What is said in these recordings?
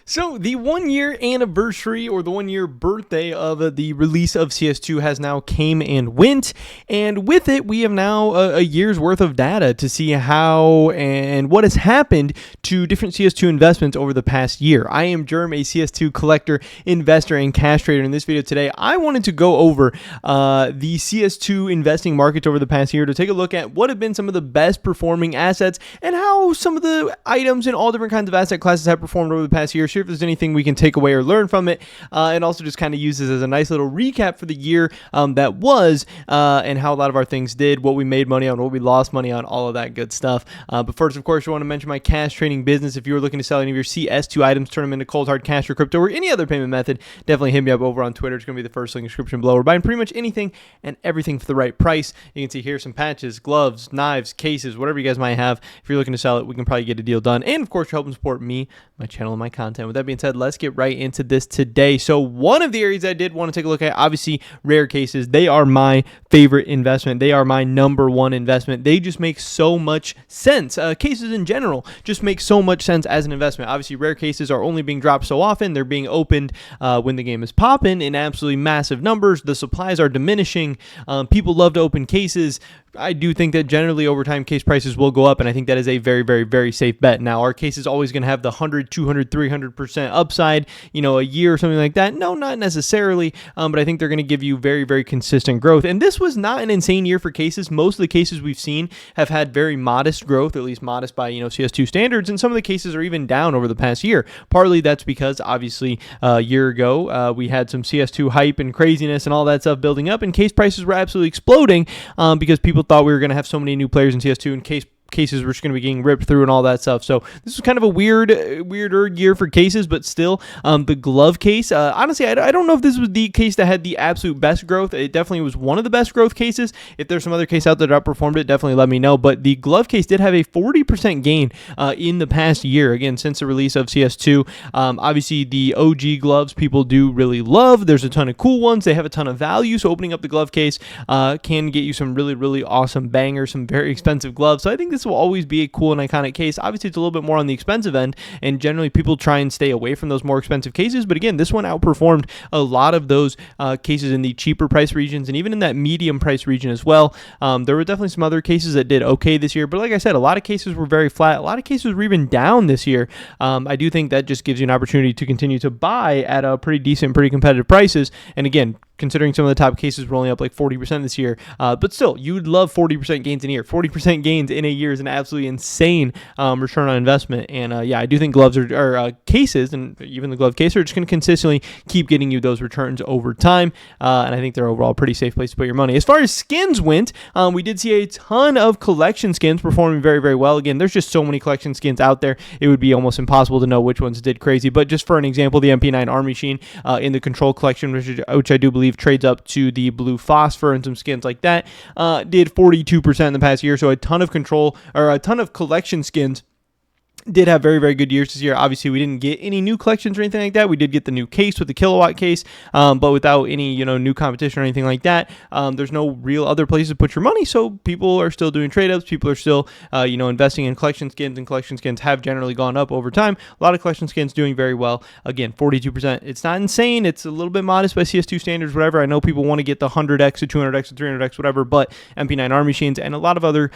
So the 1 year anniversary or the 1 year birthday of the release of CS2 has now came and went, and with it we have now a year's worth of data to see how and what has happened to different CS2 investments over the past year. I am Jerm, a CS2 collector, investor, and cash trader. In this video today, I wanted to go over the CS2 investing markets over the past year to take a look at what have been some of the best performing assets and how some of the items in all different kinds of asset classes have performed over the past year. If there's anything we can take away or learn from it, and also just kind of use this as a nice little recap for the year that was, and how a lot of our things did, what we made money on, what we lost money on, all of that good stuff. But first, of course, I want to mention my cash trading business. If you're looking to sell any of your CS2 items, turn them into cold hard cash or crypto or any other payment method, definitely hit me up over on Twitter. It's going to be the first link in the description below. We're buying pretty much anything and everything for the right price. You can see here some patches, gloves, knives, cases, whatever you guys might have. If you're looking to sell it, we can probably get a deal done. And of course, you're helping support me, my channel, and my content. With that being said, let's get right into this today. So one of the areas I did want to take a look at, obviously, rare cases. They are my favorite investment. They are my number one investment. They just make so much sense. Cases in general just make so much sense as an investment. Obviously, rare cases are only being dropped so often. They're being opened when the game is popping in absolutely massive numbers. The supplies are diminishing. People love to open cases. I do think that generally over time case prices will go up, and I think that is a very, very, very safe bet. Now, our case is always going to have the 100, 200, 300% upside, a year or something like that. No, not necessarily, but I think they're going to give you very, very consistent growth. And this was not an insane year for cases. Most of the cases we've seen have had very modest growth, at least modest by, CS2 standards, and some of the cases are even down over the past year. Partly that's because, obviously, a year ago, we had some CS2 hype and craziness and all that stuff building up, and case prices were absolutely exploding because people thought we were going to have so many new players in CS2, and cases were just going to be getting ripped through and all that stuff. So this was kind of a weirder year for cases, but still, the glove case, honestly, I don't know if this was the case that had the absolute best growth. It definitely was one of the best growth cases. If there's some other case out there that outperformed it, definitely let me know. But the glove case did have a 40% gain in the past year, again, since the release of CS2. Obviously, the OG gloves people do really love. There's a ton of cool ones. They have a ton of value. So opening up the glove case can get you some really, really awesome bangers, some very expensive gloves. So I think this will always be a cool and iconic case. Obviously, it's a little bit more on the expensive end, and generally people try and stay away from those more expensive cases. But again, this one outperformed a lot of those cases in the cheaper price regions, and even in that medium price region as well. There were definitely some other cases that did okay this year, but like I said, a lot of cases were very flat. A lot of cases were even down this year. I do think that just gives you an opportunity to continue to buy at a pretty decent, pretty competitive prices. And again, considering some of the top cases were only up like 40% this year. But still, you'd love 40% gains in a year. 40% gains in a year is an absolutely insane return on investment. And yeah, I do think gloves or cases, and even the glove case, are just going to consistently keep getting you those returns over time. And I think they're overall a pretty safe place to put your money. As far as skins went, we did see a ton of collection skins performing very, very well. Again, there's just so many collection skins out there. It would be almost impossible to know which ones did crazy. But just for an example, the MP9 Army Machine in the Control collection, which I do believe trades up to the blue phosphor and some skins like that, did 42% in the past year. So a ton of collection skins did have very, very good years this year. Obviously, we didn't get any new collections or anything like that. We did get the new case with the kilowatt case, but without any, new competition or anything like that. There's no real other places to put your money, so people are still doing trade-ups. People are still, investing in collection skins, and collection skins have generally gone up over time. A lot of collection skins doing very well. Again, 42%. It's not insane. It's a little bit modest by CS2 standards, whatever. I know people want to get the 100x to 200x to 300x, whatever, but MP9 Army Machines and a lot of other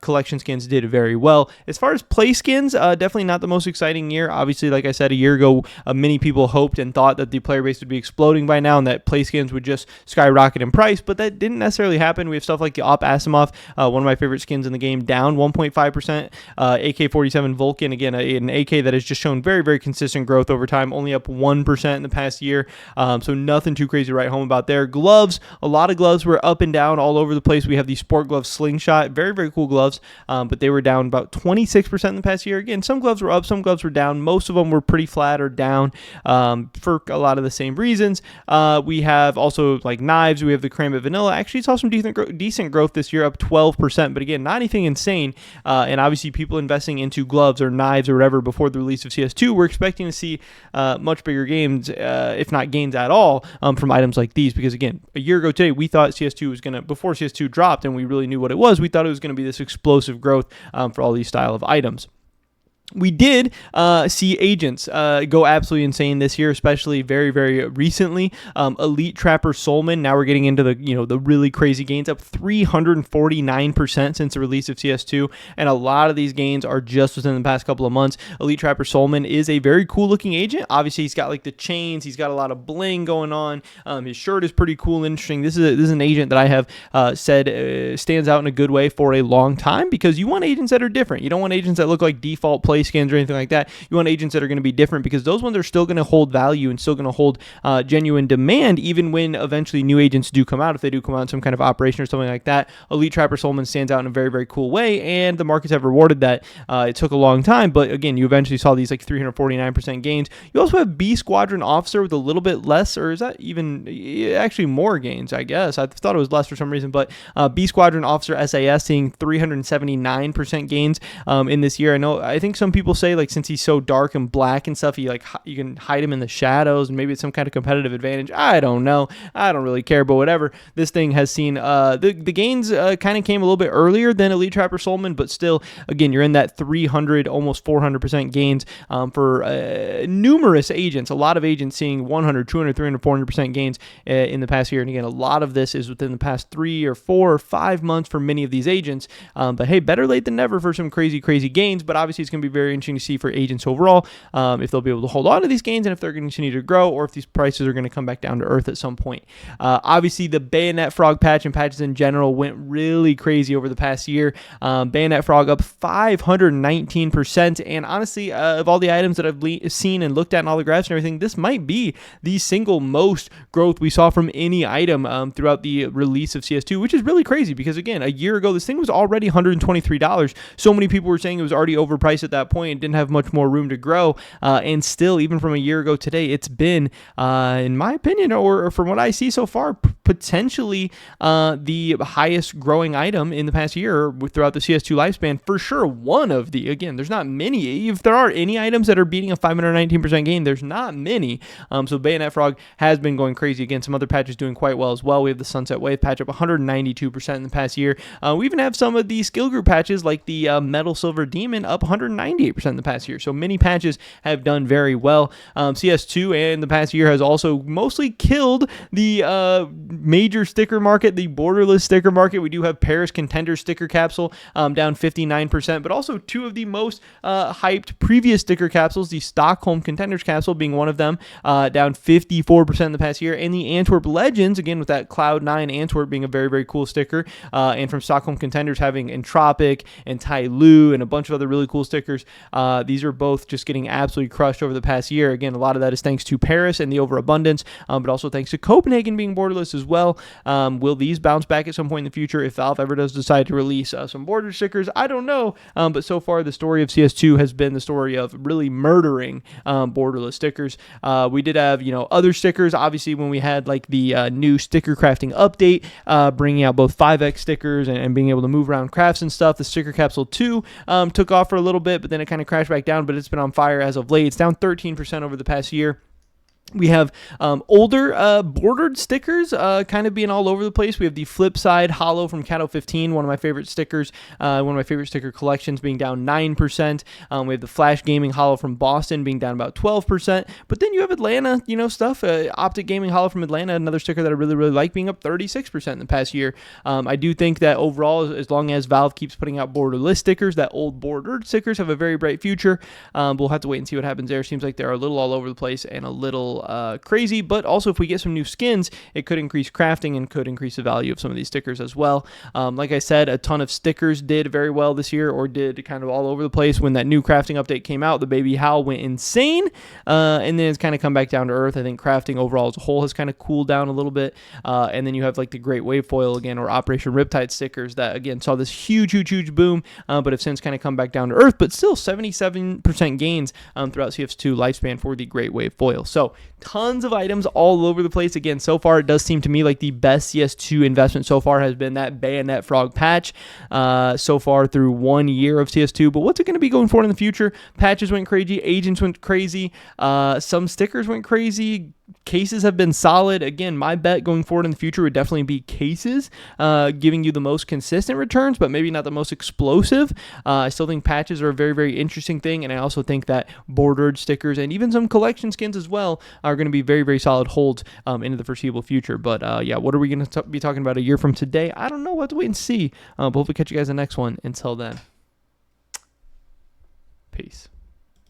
collection skins did very well. As far as play skins, definitely not the most exciting year. Obviously, like I said, a year ago, many people hoped and thought that the player base would be exploding by now and that play skins would just skyrocket in price, but that didn't necessarily happen. We have stuff like the Op Asimov, one of my favorite skins in the game, down 1.5%. AK-47 Vulcan, again, an AK that has just shown very, very consistent growth over time, only up 1% in the past year, so nothing too crazy to write home about there. Gloves, a lot of gloves were up and down all over the place. We have the Sport Glove Slingshot, very, very cool gloves, but they were down about 26% in the past year. Again, some gloves were up, some gloves were down. Most of them were pretty flat or down for a lot of the same reasons. We have also like knives. We have the Karambit Vanilla. Actually, saw some decent growth this year, up 12%, but again, not anything insane. And obviously, people investing into gloves or knives or whatever before the release of CS2, we're expecting to see much bigger gains, if not gains at all, from items like these. Because again, a year ago today, we thought CS2 was going to, before CS2 dropped and we really knew what it was, we thought it was going to be this explosive growth for all these style of items. We did see agents go absolutely insane this year, especially very, very recently. Elite Trapper Solman. Now we're getting into the really crazy gains, up 349% since the release of CS2, and a lot of these gains are just within the past couple of months. Elite Trapper Solman is a very cool looking agent. Obviously, he's got like the chains, he's got a lot of bling going on. His shirt is pretty cool and interesting. This is an agent that I have said stands out in a good way for a long time, because you want agents that are different. You don't want agents that look like default play skins or anything like that. You want agents that are going to be different, because those ones are still going to hold value and still going to hold genuine demand, even when eventually new agents do come out. If they do come out in some kind of operation or something like that, Elite Trapper Solman stands out in a very, very cool way, and the markets have rewarded that. It took a long time, but again, you eventually saw these like 349% gains. You also have B Squadron Officer with a little bit less, or is that even actually more gains? I guess I thought it was less for some reason, but B Squadron Officer SAS seeing 379% gains in this year. I think some people say, like, since he's so dark and black and stuff, you can hide him in the shadows, and maybe it's some kind of competitive advantage. I don't know. I don't really care, but whatever. This thing has seen the gains kind of came a little bit earlier than Elite Trapper Solman, but still, again, you're in that 300, almost 400% gains for numerous agents. A lot of agents seeing 100, 200, 300, 400% gains in the past year. And again, a lot of this is within the past 3 or 4 or 5 months for many of these agents. But hey, better late than never for some crazy, crazy gains. But obviously, it's going to be very interesting to see for agents overall, if they'll be able to hold on to these gains, and if they're going to continue to grow, or if these prices are going to come back down to earth at some point. Obviously, the Bayonet Frog patch and patches in general went really crazy over the past year. Bayonet Frog up 519%, and honestly, of all the items that I've seen and looked at and all the graphs and everything, this might be the single most growth we saw from any item throughout the release of CS2, which is really crazy, because again, a year ago, this thing was already $123. So many people were saying it was already overpriced at that point and didn't have much more room to grow, and still, even from a year ago today, it's been, in my opinion, or from what I see so far, potentially the highest growing item in the past year throughout the CS2 lifespan. For sure, one of the, again, there's not many. If there are any items that are beating a 519% gain, there's not many. So Bayonet Frog has been going crazy. Again, some other patches doing quite well as well. We have the Sunset Wave patch up 192% in the past year. We even have some of the skill group patches, like the Metal Silver Demon, up 198% in the past year. So many patches have done very well. CS2 and the past year has also mostly killed the major sticker market, the borderless sticker market. We do have Paris Contender sticker capsule down 59%, but also two of the most hyped previous sticker capsules, the Stockholm Contenders capsule being one of them, down 54% in the past year, and the Antwerp Legends, again with that Cloud9 Antwerp being a very, very cool sticker, and from Stockholm Contenders having Entropic and Tai Lu and a bunch of other really cool stickers. These are both just getting absolutely crushed over the past year. Again, a lot of that is thanks to Paris and the overabundance, but also thanks to Copenhagen being borderless as well. Will these bounce back at some point in the future if Valve ever does decide to release some border stickers? I don't know, but so far the story of CS2 has been the story of really murdering borderless stickers. We did have other stickers, obviously, when we had like the new sticker crafting update, bringing out both 5x stickers and being able to move around crafts and stuff. The sticker capsule 2 took off for a little bit, but then it kind of crashed back down, but it's been on fire as of late. It's down 13% over the past year. We have older bordered stickers kind of being all over the place. We have the Flip Side Hollow from Cato 15, one of my favorite stickers, one of my favorite sticker collections, being down 9%. We have the Flash Gaming Hollow from Boston being down about 12%. But then you have Atlanta, stuff. Optic Gaming Hollow from Atlanta, another sticker that I really, really like, being up 36% in the past year. I do think that overall, as long as Valve keeps putting out borderless stickers, that old bordered stickers have a very bright future. We'll have to wait and see what happens there. Seems like they're a little all over the place and a little crazy, but also if we get some new skins, it could increase crafting and could increase the value of some of these stickers as well. Like I said, a ton of stickers did very well this year, or did kind of all over the place. When that new crafting update came out, the Baby Howl went insane, and then it's kind of come back down to earth. I think crafting overall as a whole has kind of cooled down a little bit, and then you have like the Great Wave Foil again, or Operation Riptide stickers that again saw this huge boom, but have since kind of come back down to earth, but still 77% gains throughout CS2 lifespan for the Great Wave Foil. So Tons of items all over the place. Again, so far it does seem to me like the best CS2 investment so far has been that Bayonet Frog patch so far through 1 year of CS2. But what's it going to be going forward in the future? Patches went crazy. Agents went crazy. Some stickers went crazy. Cases have been solid. Again, my bet going forward in the future would definitely be cases, giving you the most consistent returns, but maybe not the most explosive. I still think patches are a very, very interesting thing, and I also think that bordered stickers and even some collection skins as well are going to be very, very solid holds into the foreseeable future. But yeah, what are we going to be talking about a year from today? I don't know. We'll have to wait and see. But hopefully catch you guys in the next one. Until then, peace.